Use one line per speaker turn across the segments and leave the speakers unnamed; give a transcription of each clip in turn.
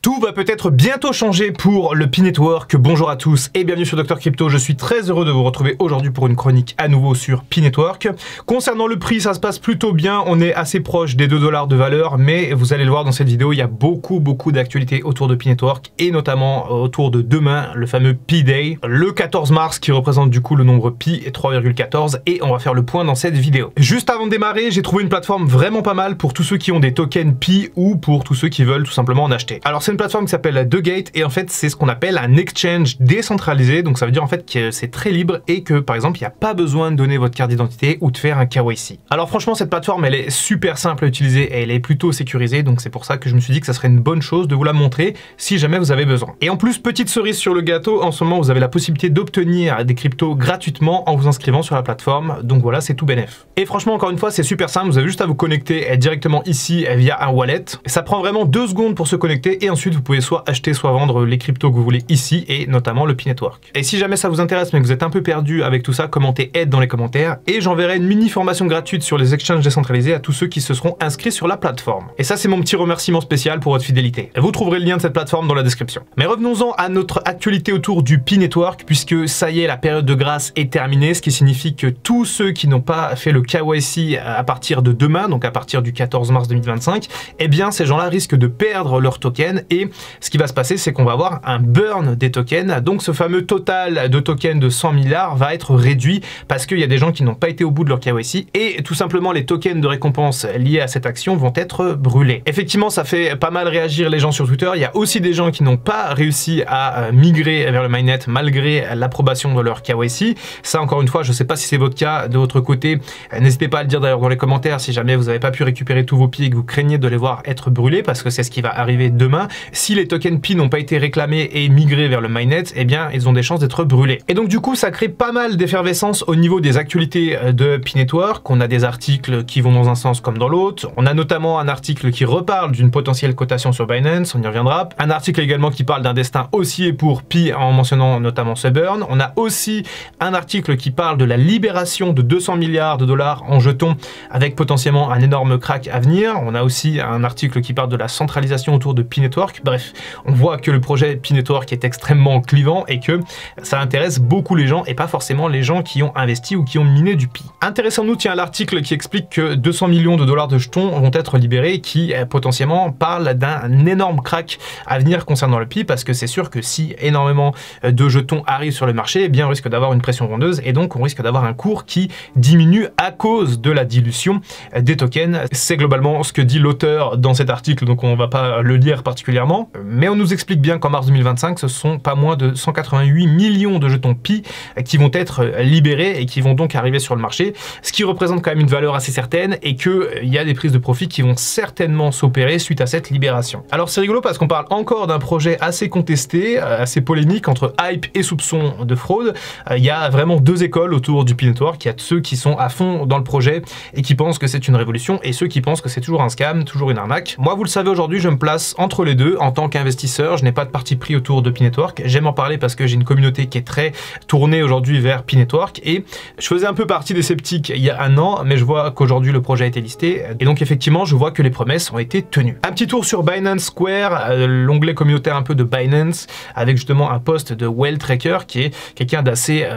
Tout va peut-être bientôt changer pour le Pi Network. Bonjour à tous et bienvenue sur Dr Crypto. Je suis très heureux de vous retrouver aujourd'hui pour une chronique à nouveau sur Pi Network. Concernant le prix, ça se passe plutôt bien. On est assez proche des 2 $ de valeur, mais vous allez le voir dans cette vidéo, il y a beaucoup d'actualités autour de Pi Network et notamment autour de demain, le fameux Pi Day, le 14 mars qui représente du coup le nombre Pi 3,14 et on va faire le point dans cette vidéo. Juste avant de démarrer, j'ai trouvé une plateforme vraiment pas mal pour tous ceux qui ont des tokens Pi ou pour tous ceux qui veulent tout simplement en acheter. Alors c'est une plateforme qui s'appelle TheGate et en fait c'est ce qu'on appelle un exchange décentralisé, donc ça veut dire en fait que c'est très libre et que par exemple il n'y a pas besoin de donner votre carte d'identité ou de faire un KYC. Alors franchement cette plateforme elle est super simple à utiliser et elle est plutôt sécurisée, donc c'est pour ça que je me suis dit que ça serait une bonne chose de vous la montrer si jamais vous avez besoin. Et en plus, petite cerise sur le gâteau, en ce moment vous avez la possibilité d'obtenir des cryptos gratuitement en vous inscrivant sur la plateforme, donc voilà, c'est tout bénef. Et franchement encore une fois c'est super simple, vous avez juste à vous connecter directement ici via un wallet. Ça prend vraiment 2 secondes pour se connecter et ensuite vous pouvez soit acheter soit vendre les cryptos que vous voulez ici et notamment le Pi Network. Et si jamais ça vous intéresse mais que vous êtes un peu perdu avec tout ça, commentez aide dans les commentaires et j'enverrai une mini formation gratuite sur les exchanges décentralisés à tous ceux qui se seront inscrits sur la plateforme. Et ça c'est mon petit remerciement spécial pour votre fidélité. Vous trouverez le lien de cette plateforme dans la description. Mais revenons-en à notre actualité autour du Pi Network puisque ça y est, la période de grâce est terminée, ce qui signifie que tous ceux qui n'ont pas fait le KYC à partir de demain, donc à partir du 14 mars 2025, eh bien ces gens-là risquent de perdre leurs tokens et ce qui va se passer, c'est qu'on va avoir un burn des tokens. Donc ce fameux total de tokens de 100 milliards va être réduit parce qu'il y a des gens qui n'ont pas été au bout de leur KYC et tout simplement les tokens de récompense liés à cette action vont être brûlés. Effectivement, ça fait pas mal réagir les gens sur Twitter. Il y a aussi des gens qui n'ont pas réussi à migrer vers le mainnet malgré l'approbation de leur KYC. Ça, encore une fois, je ne sais pas si c'est votre cas de votre côté. N'hésitez pas à le dire d'ailleurs dans les commentaires si jamais vous n'avez pas pu récupérer tous vos Pi et que vous craignez de les voir être brûlés parce que c'est ce qui va arriver demain. Si les tokens Pi n'ont pas été réclamés et migrés vers le mainnet, eh bien, ils ont des chances d'être brûlés. Et donc, du coup, ça crée pas mal d'effervescence au niveau des actualités de Pi Network. On a des articles qui vont dans un sens comme dans l'autre. On a notamment un article qui reparle d'une potentielle cotation sur Binance, on y reviendra. Un article également qui parle d'un destin haussier pour Pi en mentionnant notamment ce burn. On a aussi un article qui parle de la libération de 200 milliards de dollars en jetons avec potentiellement un énorme crack à venir. On a aussi un article qui parle de la centralisation autour de Pi Network. Bref, on voit que le projet Pi Network est extrêmement clivant et que ça intéresse beaucoup les gens et pas forcément les gens qui ont investi ou qui ont miné du Pi. Intéressons-nous, tiens, l'article qui explique que 200 millions de dollars de jetons vont être libérés qui potentiellement parle d'un énorme crack à venir concernant le Pi parce que c'est sûr que si énormément de jetons arrivent sur le marché, eh bien on risque d'avoir une pression vendeuse et donc on risque d'avoir un cours qui diminue à cause de la dilution des tokens. C'est globalement ce que dit l'auteur dans cet article, donc on va pas le lire particulièrement, mais on nous explique bien qu'en mars 2025, ce sont pas moins de 188 millions de jetons Pi qui vont être libérés et qui vont donc arriver sur le marché, ce qui représente quand même une valeur assez certaine et qu'il y a des prises de profit qui vont certainement s'opérer suite à cette libération. Alors c'est rigolo parce qu'on parle encore d'un projet assez contesté, assez polémique entre hype et soupçon de fraude. Il y a vraiment 2 écoles autour du Pi Network. Il y a ceux qui sont à fond dans le projet et qui pensent que c'est une révolution et ceux qui pensent que c'est toujours un scam, toujours une arnaque. Moi, vous le savez, aujourd'hui, je me place entre les deux. En tant qu'investisseur, je n'ai pas de parti pris autour de Pi Network. J'aime en parler parce que j'ai une communauté qui est très tournée aujourd'hui vers Pi Network et je faisais un peu partie des sceptiques il y a un an, mais je vois qu'aujourd'hui le projet a été listé et donc effectivement, je vois que les promesses ont été tenues. Un petit tour sur Binance Square, l'onglet communautaire un peu de Binance, avec justement un post de Whale Tracker qui est quelqu'un d'assez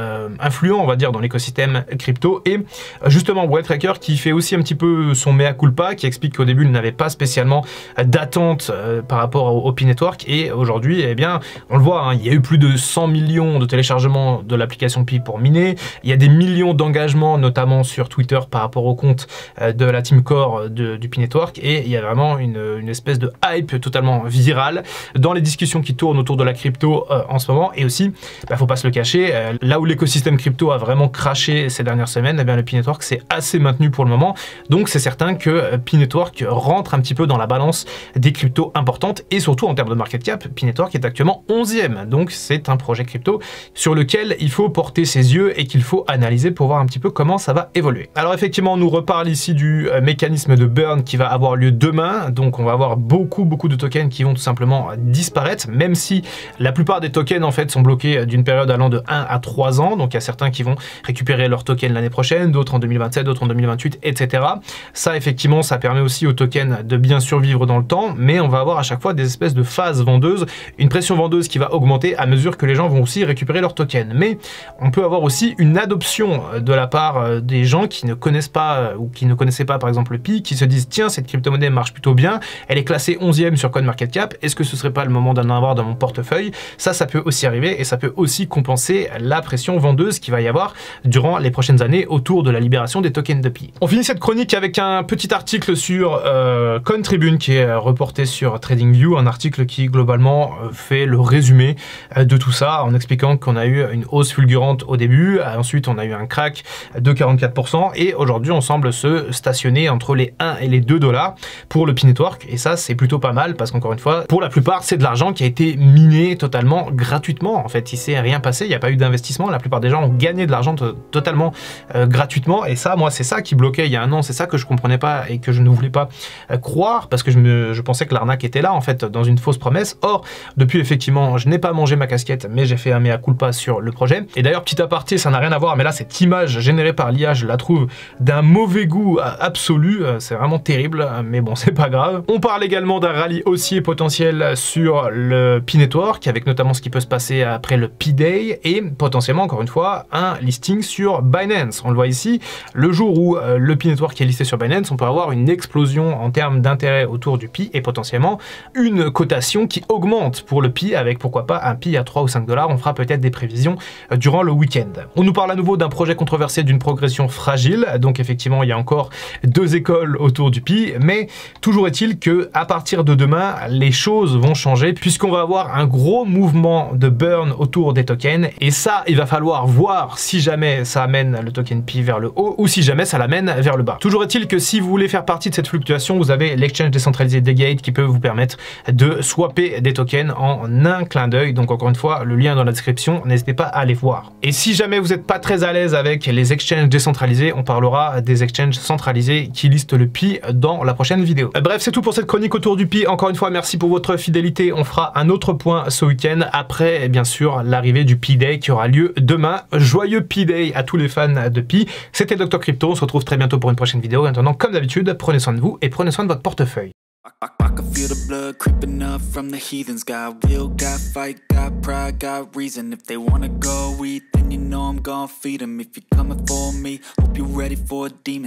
influent, on va dire, dans l'écosystème crypto et justement Whale Tracker qui fait aussi un petit peu son mea culpa, qui explique qu'au début il n'avait pas spécialement d'attente par rapport au Pi Network et aujourd'hui, eh bien, on le voit, hein, il y a eu plus de 100 millions de téléchargements de l'application Pi pour miner, il y a des millions d'engagements, notamment sur Twitter par rapport au compte de la team core du Pi Network et il y a vraiment une espèce de hype totalement virale dans les discussions qui tournent autour de la crypto en ce moment et aussi, faut pas se le cacher, là où l'écosystème crypto a vraiment craché ces dernières semaines, eh bien, le Pi Network s'est assez maintenu pour le moment, donc c'est certain que Pi Network rentre un petit peu dans la balance des cryptos importantes et surtout en termes de market cap, Pi Network est actuellement 11e, donc c'est un projet crypto sur lequel il faut porter ses yeux et qu'il faut analyser pour voir un petit peu comment ça va évoluer. Alors effectivement, on nous reparle ici du mécanisme de burn qui va avoir lieu demain, donc on va avoir beaucoup de tokens qui vont tout simplement disparaître, même si la plupart des tokens en fait sont bloqués d'une période allant de 1 à 3 ans, donc il y a certains qui vont récupérer leurs tokens l'année prochaine, d'autres en 2027, d'autres en 2028, etc. Ça effectivement, ça permet aussi aux tokens de bien survivre dans le temps, mais on va avoir à chaque fois des espèces de phases vendeuses, une pression vendeuse qui va augmenter à mesure que les gens vont aussi récupérer leurs tokens. Mais on peut avoir aussi une adoption de la part des gens qui ne connaissent pas ou qui ne connaissaient pas par exemple le Pi, qui se disent tiens, cette crypto-monnaie marche plutôt bien, elle est classée 11e sur CoinMarketCap, est-ce que ce serait pas le moment d'en avoir dans mon portefeuille? Ça peut aussi arriver et ça peut aussi compenser la pression vendeuse qu'il va y avoir durant les prochaines années autour de la libération des tokens de Pi. On finit cette chronique avec un petit article sur CoinTribune qui est reporté sur TradingView, un article qui globalement fait le résumé de tout ça en expliquant qu'on a eu une hausse fulgurante au début, ensuite on a eu un crack de 44% et aujourd'hui on semble se stationner entre les 1 et les 2 $ pour le Pi Network et ça c'est plutôt pas mal parce qu'encore une fois pour la plupart c'est de l'argent qui a été miné totalement gratuitement. En fait il s'est rien passé, il n'y a pas eu d'investissement, la plupart des gens ont gagné de l'argent totalement gratuitement et ça moi c'est ça qui bloquait il y a un an, c'est ça que je comprenais pas et que je ne voulais pas croire parce que je pensais que l'arnaque était là en fait dans une fausse promesse. Or depuis effectivement je n'ai pas mangé ma casquette mais j'ai fait un mea culpa sur le projet. Et d'ailleurs petit aparté, ça n'a rien à voir mais là cette image générée par l'IA je la trouve d'un mauvais goût absolu, c'est vraiment terrible mais bon c'est pas grave. On parle également d'un rallye haussier potentiel sur le Pi Network avec notamment ce qui peut se passer après le Pi Day et potentiellement encore une fois un listing sur Binance. On le voit ici, le jour où le Pi Network est listé sur Binance, on peut avoir une explosion en termes d'intérêt autour du Pi et potentiellement une cotation qui augmente pour le Pi avec pourquoi pas un Pi à 3 ou 5 $. On fera peut-être des prévisions durant le week-end. On nous parle à nouveau d'un projet controversé d'une progression fragile, donc effectivement il y a encore deux écoles autour du Pi, mais toujours est-il que à partir de demain les choses vont changer puisqu'on va avoir un gros mouvement de burn autour des tokens et ça il va falloir voir si jamais ça amène le token Pi vers le haut ou si jamais ça l'amène vers le bas. Toujours est-il que si vous voulez faire partie de cette fluctuation, vous avez l'exchange décentralisé Degate qui peut vous permettre de swapper des tokens en un clin d'œil. Donc encore une fois, le lien dans la description, n'hésitez pas à aller voir. Et si jamais vous n'êtes pas très à l'aise avec les exchanges décentralisés, on parlera des exchanges centralisés qui listent le Pi dans la prochaine vidéo. Bref, c'est tout pour cette chronique autour du Pi. Encore une fois, merci pour votre fidélité. On fera un autre point ce week-end après, bien sûr, l'arrivée du Pi Day qui aura lieu demain. Joyeux Pi Day à tous les fans de Pi. C'était Dr Crypto. On se retrouve très bientôt pour une prochaine vidéo. En attendant, comme d'habitude, prenez soin de vous et prenez soin de votre portefeuille.
I can feel the blood creeping up from the heathens. Got will, got fight, got pride, got reason. If they wanna go eat, then you know I'm gon' feed them. If you're coming for me, hope you're ready for a demon.